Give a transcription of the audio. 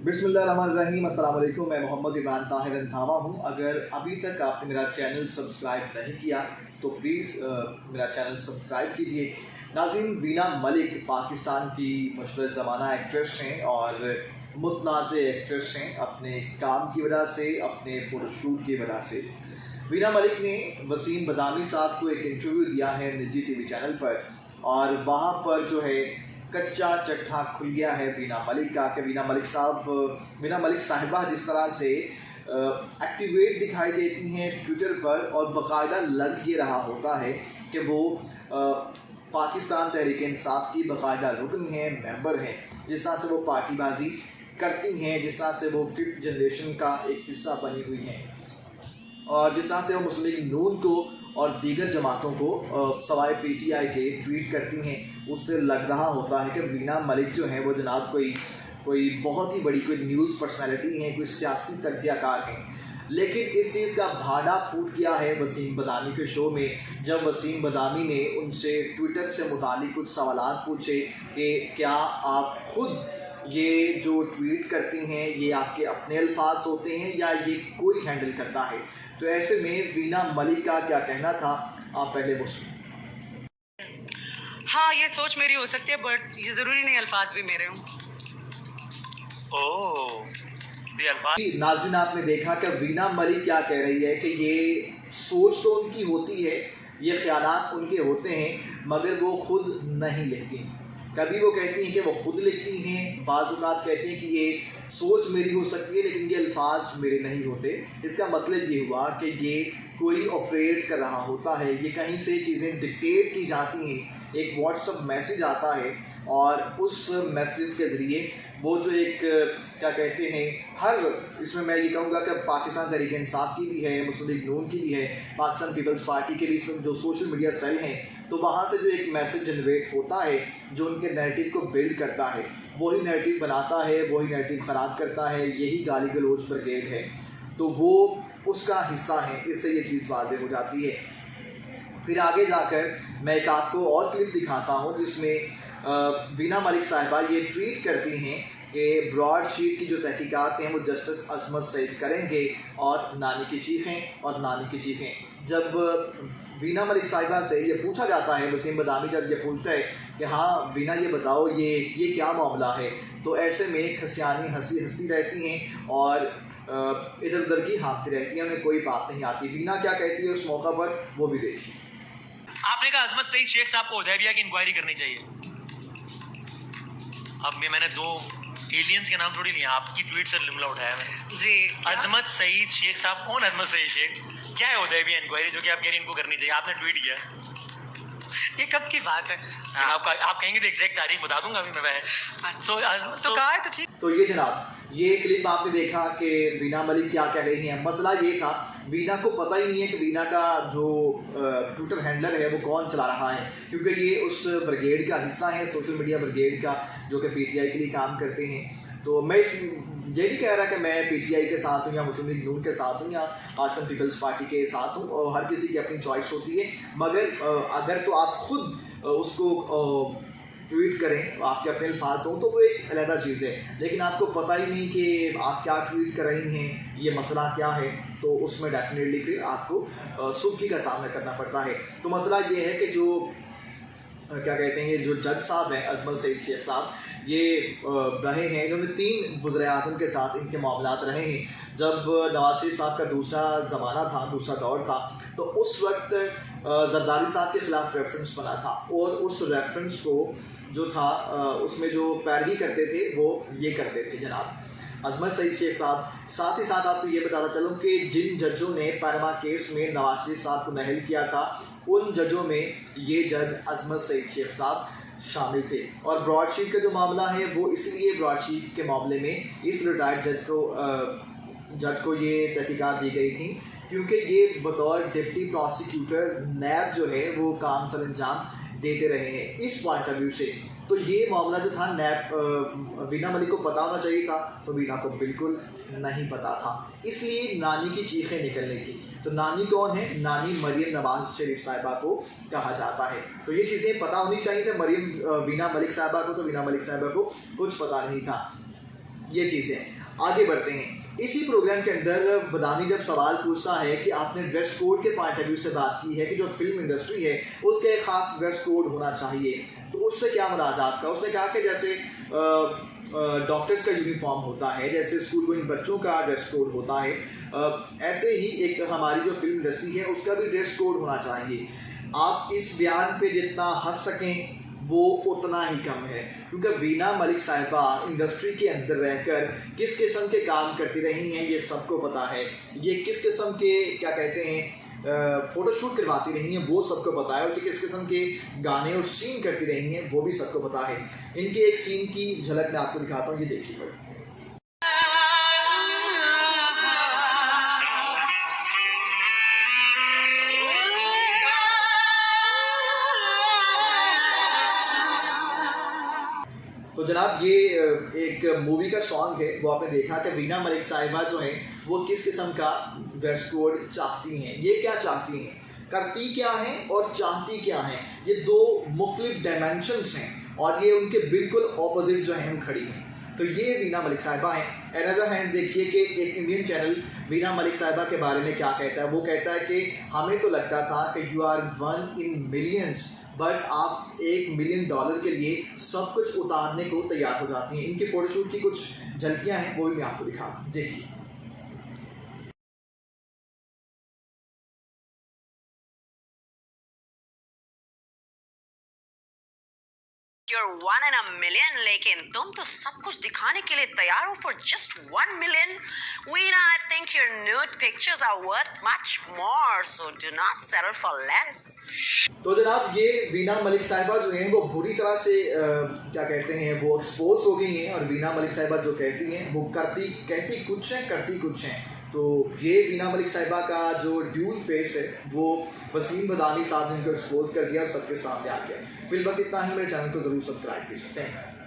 बिस्मिल्लाहिर्रहमानिर्रहीम, अस्सलाम वालेकुम। मैं मोहम्मद इमरान ताहिर रंधावा हूँ। अगर अभी तक आपने मेरा चैनल सब्सक्राइब नहीं किया तो प्लीज़ मेरा चैनल सब्सक्राइब कीजिए। नाज़रीन, वीना मलिक पाकिस्तान की मशहूर ज़माना एक्ट्रेस हैं और मुतनाज़ एक्ट्रेस हैं अपने काम की वजह से, अपने फ़ोटोशूट की वजह से। वीना मलिक ने वसीम बदामी साहब को एक इंटरव्यू दिया है निजी टीवी चैनल पर और वहाँ पर जो है कच्चा चट्टा खुल गया है वीना मलिक का कि वीना मलिक साहिबा जिस तरह से एक्टिवेट दिखाई देती हैं ट्विटर पर और बाकायदा लग ये रहा होता है कि वो पाकिस्तान तहरीक इंसाफ की बाकायदा रुकन हैं, मेंबर हैं। जिस तरह से वो पार्टीबाजी करती हैं, जिस तरह से वो 5th जनरेशन का एक हिस्सा बनी हुई हैं और जिस तरह से वो मुस्लिम लीग नून को और दीगर जमातों को सवाए PTI के ट्वीट करती हैं, उससे लग रहा होता है कि वीना मलिक जो हैं वो जनाब कोई बहुत ही बड़ी कोई न्यूज़ पर्सनैलिटी हैं, कोई सियासी तज्ज़ियाकार हैं। लेकिन इस चीज़ का भाड़ा फूट गया है वसीम बदामी के शो में, जब वसीम बदामी ने उनसे ट्विटर से मुतालिक कुछ सवालात पूछे कि क्या आप खुद ये जो ट्वीट करती हैं ये आपके अपने अल्फाज होते हैं या ये कोई हैंडल करता है। तो ऐसे में वीना मलिक का क्या कहना था, आप पहले वो सुनिए। हाँ, ये सोच मेरी हो सकती है बट ये ज़रूरी नहीं अल्फाज भी मेरे हों। नाज़रीन, आपने देखा कि वीना मलिक क्या कह रही है कि ये सोच तो उनकी होती है, ये ख्यालात उनके होते हैं, मगर वो खुद नहीं लिखती। कभी वो कहती हैं कि वो खुद लिखती हैं, बाज़ औक़ात कहती हैं कि ये सोच मेरी हो सकती है लेकिन ये अल्फाज मेरे नहीं होते। इसका मतलब ये हुआ कि ये कोई ऑपरेट कर रहा होता है, ये कहीं से चीज़ें डिक्टेट की जाती हैं, एक व्हाट्सअप मैसेज आता है और उस मैसेज के ज़रिए वो जो एक क्या कहते हैं हर इसमें मैं ये कहूँगा कि पाकिस्तान तहरीक इंसाफ की भी है, मुस्लिम लीग नून की भी है, पाकिस्तान पीपल्स पार्टी के भी जो सोशल मीडिया सेल हैं, तो वहाँ से जो एक मैसेज जनरेट होता है जो उनके नैरेटिव को बिल्ड करता है, वही नैरेटिव बनाता है, वही नैरेटिव ख़राब करता है, यही गाली गलौज ब्रिगेड है। तो वो उसका हिस्सा है, इससे ये चीज़ वाज़ेह हो जाती है। फिर आगे जाकर मैं एक आपको और क्लिप दिखाता हूँ जिसमें वीना मलिक साहिबा ये ट्वीट करती हैं कि ब्रॉडशीट की जो तहकीकात हैं वो जस्टिस अजमत सईद करेंगे और नानी की चीखें और नानी की चीखें। जब वीना मलिक साहिबा से ये पूछा जाता है, वसीम बदामी जब ये पूछता है कि हाँ वीना ये बताओ ये क्या मामला है, तो ऐसे में खसियानी हंसती रहती हैं और इधर उधर की हाँकती रहती हैं, उन्हें कोई बात नहीं आती। वीना क्या कहती है उस मौका पर वो भी देखिए। आपने कहा अजमत सईद शेख साहब को हुदैबिया की इंक्वायरी करनी चाहिए। अब मैंने 2 एलियंस के नाम थोड़ी लिए, आपकी ट्वीट से जुमला उठाया मैंने जी। अजमत सईद शेख साहब कौन? अजमत सईद शेख क्या है हुदैबिया इंक्वायरी जो कि आप कह रही हैं इनको करनी चाहिए? आपने ट्वीट किया, ये कब की बात है? आप कहेंगे तो एग्जैक्ट तारीख बता दूंगा अभी मैं। तो कहा है तो ठीक। तो ये जनाब ये क्लिप आपने देखा कि वीना मलिक क्या कह रही हैं। मसला ये था वीना को पता ही नहीं है कि वीना का जो ट्विटर हैंडलर है वो कौन चला रहा है, क्योंकि ये उस ब्रिगेड का हिस्सा है, सोशल मीडिया ब्रिगेड का, जो कि PTI के लिए काम करते हैं। तो मैं ये नहीं कह रहा कि मैं PTI के साथ हूँ या मुस्लिम लीग नून के साथ हूँ या पाकिस्तान पीपल्स पार्टी के साथ हूँ, और हर किसी की अपनी चॉइस होती है। मगर अगर तो आप खुद उसको ट्वीट करें, आपके अपने अल्फाज हों, तो वो एक अलग चीज़ है। लेकिन आपको पता ही नहीं कि आप क्या ट्वीट कर रही हैं, ये मसला क्या है, तो उसमें डेफिनेटली फिर आपको सुर्खी का सामना करना पड़ता है। तो मसला ये है कि जो क्या कहते हैं, ये जो जज साहब हैं अजमत सईद शेख साहब, ये रहे हैं, इन्होंने 3 वज़ीर-ए-आज़म के साथ इनके मामलात रहे हैं। जब नवाज शरीफ साहब का दूसरा ज़माना था, दूसरा दौर था, तो उस वक्त जरदारी साहब के ख़िलाफ़ रेफरेंस बना था और उस रेफरेंस को जो था उसमें जो पैरवी करते थे वो ये करते थे जनाब अजमत सईद शेख साहब। साथ ही साथ आपको ये बताना चलूँ कि जिन जजों ने पैनमा केस में नवाज शरीफ साहब को नहल किया था, उन जजों में ये जज अजमत सईद शेख साहब शामिल थे। और ब्रॉडशीट का जो मामला है वो इसलिए ब्रॉडशीट के मामले में इस रिटायर्ड जज को ये तहकीकात दी गई थी क्योंकि ये बतौर डिप्टी प्रोसिक्यूटर नैब जो है वो काम सर अंजाम देते रहे हैं। इस पॉइंट ऑफ व्यू से तो ये मामला जो था नैब वीना मलिक को पता होना चाहिए था, तो वीना को बिल्कुल नहीं पता था, इसलिए नानी की चीखें निकलनी थी। तो नानी कौन है? नानी मरियम नवाज शरीफ साहिबा को कहा जाता है। तो ये चीज़ें पता होनी चाहिए थी वीना मलिक साहिबा को, तो वीना मलिक साहिबा को कुछ पता नहीं था। ये चीज़ें। आगे बढ़ते हैं। इसी प्रोग्राम के अंदर बदामी जब सवाल पूछता है कि आपने ड्रेस कोड के पॉइंट ऑफ व्यू से बात की है कि जो फिल्म इंडस्ट्री है उसका एक ख़ास ड्रेस कोड होना चाहिए, तो उससे क्या मुराद आपका? उसने कहा कि जैसे डॉक्टर्स का यूनिफॉर्म होता है, जैसे स्कूल गोइंग बच्चों का ड्रेस कोड होता है, ऐसे ही एक हमारी जो फिल्म इंडस्ट्री है उसका भी ड्रेस कोड होना चाहिए। आप इस बयान पे जितना हंस सकें वो उतना ही कम है, क्योंकि वीना मलिक साहिबा इंडस्ट्री के अंदर रहकर किस किस्म के काम करती रही हैं ये सबको पता है। ये किस किस्म के क्या कहते हैं फ़ोटोशूट करवाती रही हैं वो सबको पता है, और किस किस्म के गाने और सीन करती रही हैं वो भी सबको पता है। इनके एक सीन की झलक मैं आपको दिखाता हूँ, ये देखिए। तो जनाब ये एक मूवी का सॉन्ग है, वो आपने देखा कि वीना मलिक साहिबा जो हैं वो किस किस्म का ड्रेस कोड चाहती हैं। ये क्या चाहती हैं, करती क्या हैं और चाहती क्या हैं, ये दो मुख्तलिफ डायमेंशंस हैं और ये उनके बिल्कुल ऑपोजिट जो हैं वो खड़ी हैं। तो ये वीना मलिक साहिबा हैं। अनदर हैंड देखिए कि एक इंडियन चैनल वीना मलिक साहिबा के बारे में क्या कहता है। वो कहता है कि हमें तो लगता था कि you are 1 in millions, but आप $1 million के लिए सब कुछ उतारने को तैयार हो जाती हैं। इनके फोटोशूट की कुछ झलकियाँ हैं, वो भी मैं आपको दिखा देखिए। You're 1 in a million, लेकिन तुम तो सब कुछ दिखाने के लिए तैयार हो for just 1 million. Veena, I think your nude pictures are worth much more, so do not settle for less. तो जनाब ये वीना मलिक साहिबा जो हैं वो बुरी तरह से क्या कहते हैं वो एक्सपोज हो गई हैं, और वीना मलिक साहिबा जो कहती हैं वो कहती कुछ है करती कुछ हैं। तो ये वीना मलिक साहिबा का जो ड्यूल फेस है वो वसीम बदामी साहब ने इनको एक्सपोज कर दिया और सबके सामने आ गया। फिलहाल इतना ही, मेरे चैनल को ज़रूर सब्सक्राइब कीजिए। Thank you.